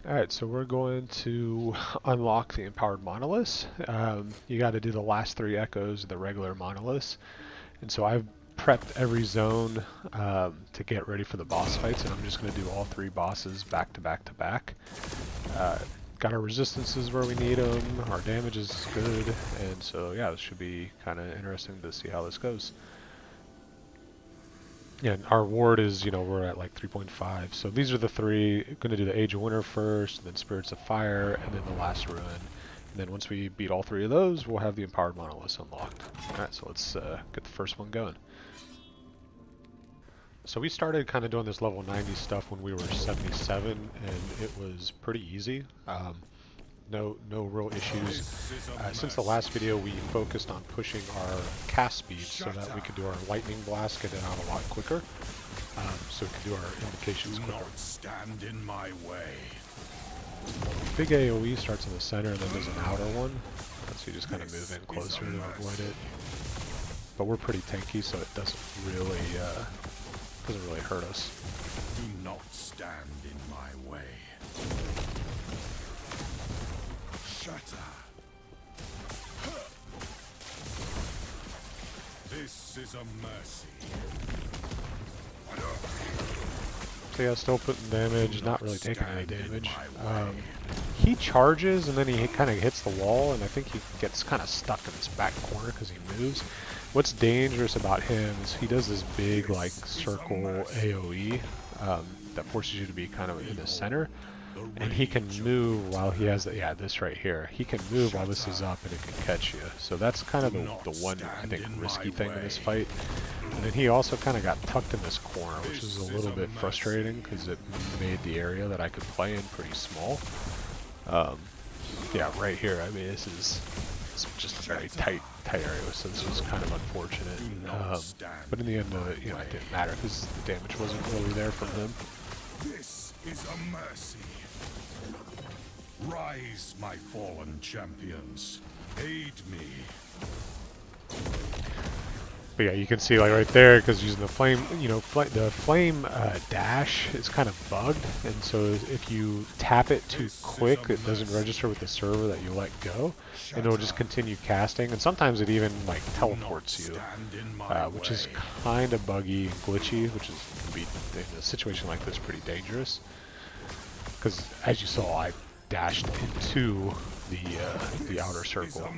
Alright, so we're going to unlock the empowered monoliths. You got to do the last 3 echoes of the regular monoliths. And so I've prepped every zone to get ready for the boss fights, and I'm just going to do all 3 bosses back to back to back. Got our resistances where we need them, our damage is good, and so yeah, this should be kind of interesting to see how this goes. Yeah, and our ward is, we're at like 3.5. So these are the 3. Going to do the Age of Winter first, then Spirits of Fire, and then the Last Ruin. And then once we beat all 3 of those, we'll have the Empowered Monoliths unlocked. Alright, so let's get the first one going. So we started kind of doing this level 90 stuff when we were 77, and it was pretty easy. No real issues. Since the last video, we focused on pushing our cast speed so that we could do our lightning blast, get it out a lot quicker, so we could do our invocations quicker. Stand in my way. Big AoE starts in the center and then there's an outer one, so you just kind of move in closer to avoid it. But we're pretty tanky, so it doesn't really hurt us. Do not stand in my way. This is a mercy. So yeah, still putting damage, not really taking any damage. He charges and then he kind of hits the wall, and I think he gets kind of stuck in this back corner because he moves. What's dangerous about him is he does this big like circle AoE that forces you to be kind of in the center. And he can move while he has this right here. He can move while this is up and it can catch you. So that's kind of the one, I think, risky thing in this fight. And then he also kind of got tucked in this corner, which is a little bit frustrating because it made the area that I could play in pretty small. Yeah, right here, I mean, this is just a very tight area, so this was kind of unfortunate. But in the end, it didn't matter because the damage wasn't really there from him. This is a mercy. Rise, my fallen champions. Aid me. But yeah, you can see like right there, because using the flame, the flame dash is kind of bugged, and so if you tap it too quick, it doesn't register with the server that you let go, and it'll just continue casting, and sometimes it even like teleports you, which is kind of buggy and glitchy, which can be in a situation like this pretty dangerous. Because as you saw, I dashed into the outer circle,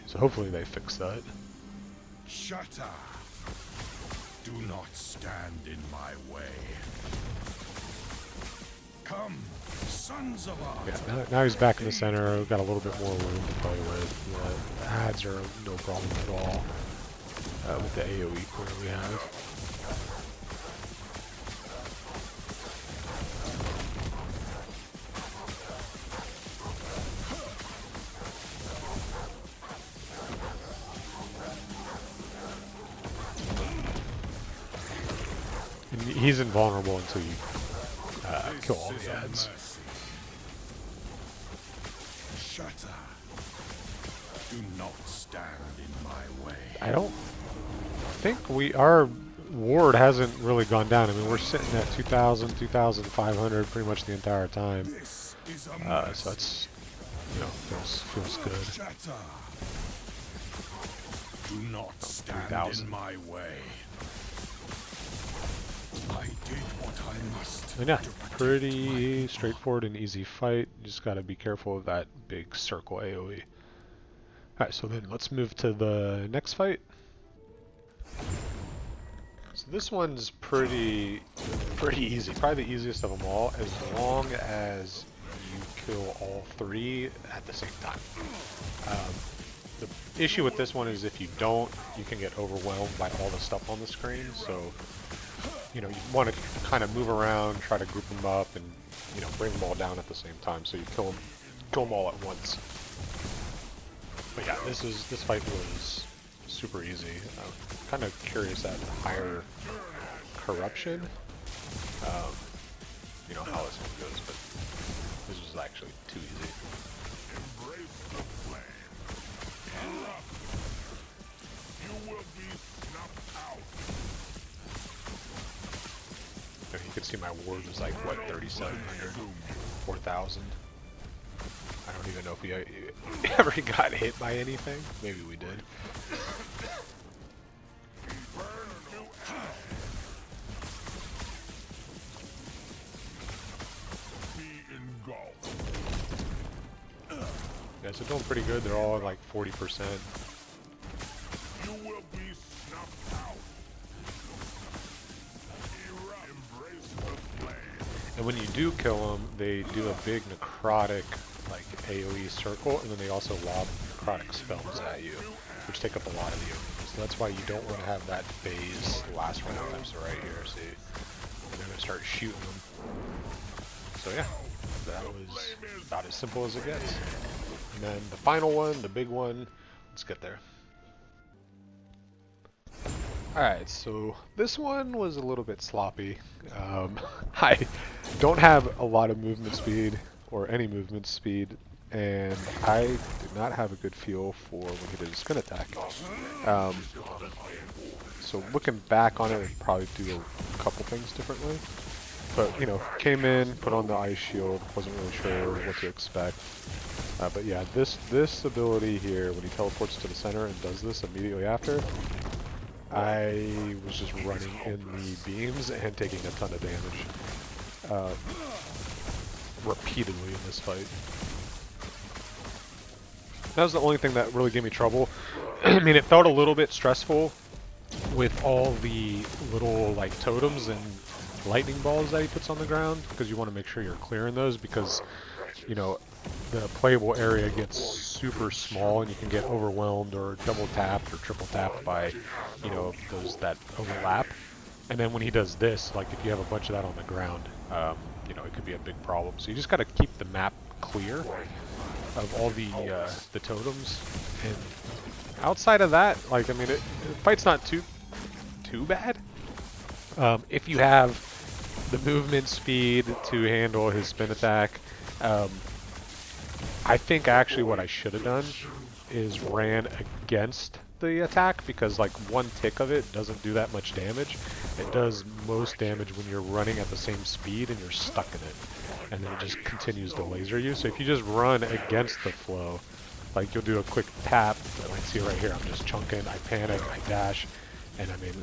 so hopefully they fix that. Shatter! Do not stand in my way. Come, sons of art! Yeah, now he's back in the center. We've got a little bit more room to play with. The ads are no problem at all with the AoE corner we have. He's invulnerable until you kill all the ads. Shatter. Do not stand in my way. I don't think our ward hasn't really gone down. I mean, we're sitting at 2,000, 2,500 pretty much the entire time. So that's, feels good. Shatter. Do not stand in my way. I did what I must. And yeah, pretty straightforward and easy fight. You just gotta be careful of that big circle AoE. Alright, so then let's move to the next fight. So this one's pretty easy. Probably the easiest of them all, as long as you kill all 3 at the same time. The issue with this one is if you don't, you can get overwhelmed by all the stuff on the screen. So you want to kind of move around, try to group them up, and bring them all down at the same time, so you kill them all at once. But yeah, this fight was super easy. I'm kind of curious at higher corruption, how this one goes, but this was actually too easy. Embrace the flame. You will be snuffed out. You can see my ward was like, what, 3,700? 4,000. I don't even know if we ever got hit by anything. Maybe we did. Yeah, so doing pretty good. They're all like 40%. You will be snuffed out. Embrace the flame. And when you do kill them, they do a big necrotic, like AoE circle, and then they also lob necrotic spells at you, which take up a lot of the enemies. So that's why you don't want to have that phase last round. So right here, see, and they're gonna start shooting them. So yeah, that was about as simple as it gets. And then the final one, the big one, let's get there. Alright, so this one was a little bit sloppy. I don't have a lot of movement speed, or any movement speed, and I did not have a good feel for when he did his spin attack. So looking back on it, I'd probably do a couple things differently. But, you know, came in, put on the ice shield, wasn't really sure what to expect. But yeah, this ability here, when he teleports to the center and does this immediately after, I was just running in the beams and taking a ton of damage repeatedly in this fight. That was the only thing that really gave me trouble. I mean, it felt a little bit stressful with all the little like totems and lightning balls that he puts on the ground, because you want to make sure you're clearing those, because you know the playable area gets super small and you can get overwhelmed or double tapped or triple tapped by, you know, those that overlap. And then when he does this, like if you have a bunch of that on the ground, you know, it could be a big problem. So you just got to keep the map clear of all the totems. And outside of that, like I mean, the fight's not too bad. If you have the movement speed to handle his spin attack. I think actually what I should have done is ran against the attack, because like one tick of it doesn't do that much damage. It does most damage when you're running at the same speed and you're stuck in it, and then it just continues to laser you. So if you just run against the flow, like you'll do a quick tap, like see right here, I'm just chunking, I panic, I dash, and I mean,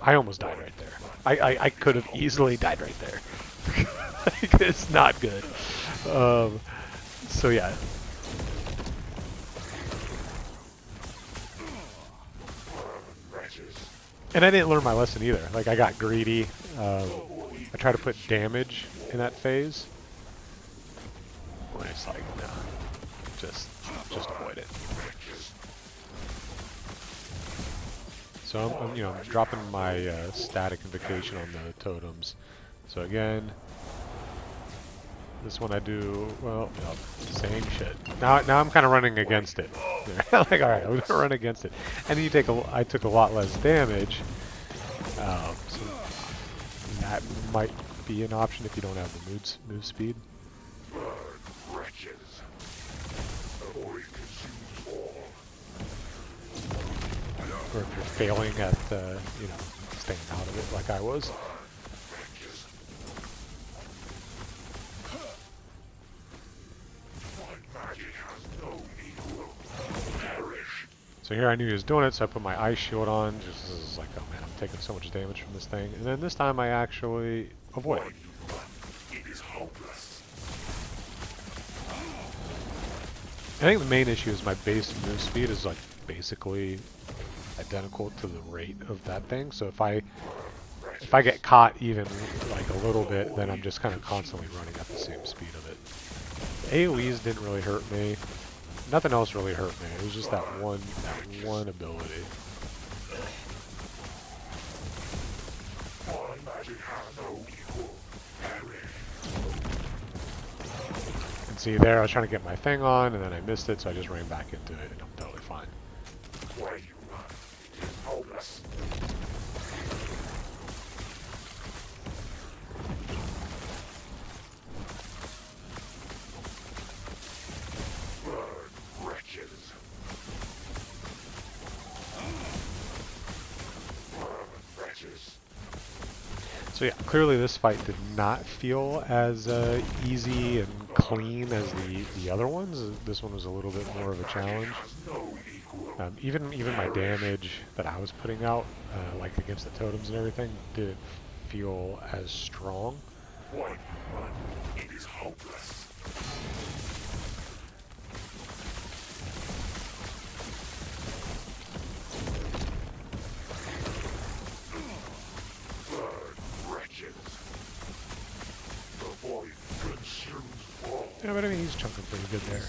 I almost died right there. I could have easily died right there. Like, it's not good. So yeah. And I didn't learn my lesson either. Like I got greedy. I tried to put damage in that phase. When it's like, no, just avoid it. So I'm you know, I'm dropping my static invocation on the totems. So again, this one I do, well, no, same shit. Now I'm kind of running against it. Like, all right, I'm gonna run against it, and then I took a lot less damage. So that might be an option if you don't have the move speed. Or if you're failing at, you know, staying out of it like I was. So here I knew he was doing it, so I put my ice shield on. Just as like, oh man, I'm taking so much damage from this thing. And then this time I actually avoid it. I think the main issue is my base move speed is like basically identical to the rate of that thing. So if I get caught even like a little bit, then I'm just kind of constantly running at the same speed of it. The AoEs didn't really hurt me. Nothing else really hurt me. It was just that one ability. And see there, I was trying to get my thing on, and then I missed it, so I just ran back into it, and I'm totally fine. So yeah, clearly this fight did not feel as easy and clean as the other ones. This one was a little bit more of a challenge. Even my damage that I was putting out, like against the totems and everything, didn't feel as strong. Why run? It is hopeless. Wretches. The void consumes all. Yeah, but I mean, he's chunking pretty good there.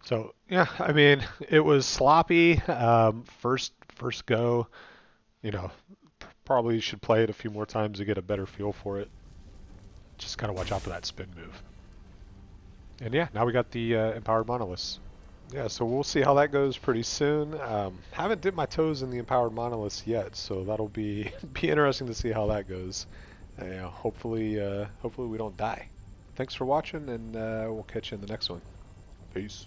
So yeah, I mean, it was sloppy. First go, you know, probably should play it a few more times to get a better feel for it. Just gotta watch out for that spin move. And yeah, now we got the empowered monoliths. Yeah, so we'll see how that goes pretty soon. Haven't dipped my toes in the empowered monoliths yet, so that'll be be interesting to see how that goes. Yeah, hopefully we don't die. Thanks for watching, and we'll catch you in the next one. Peace.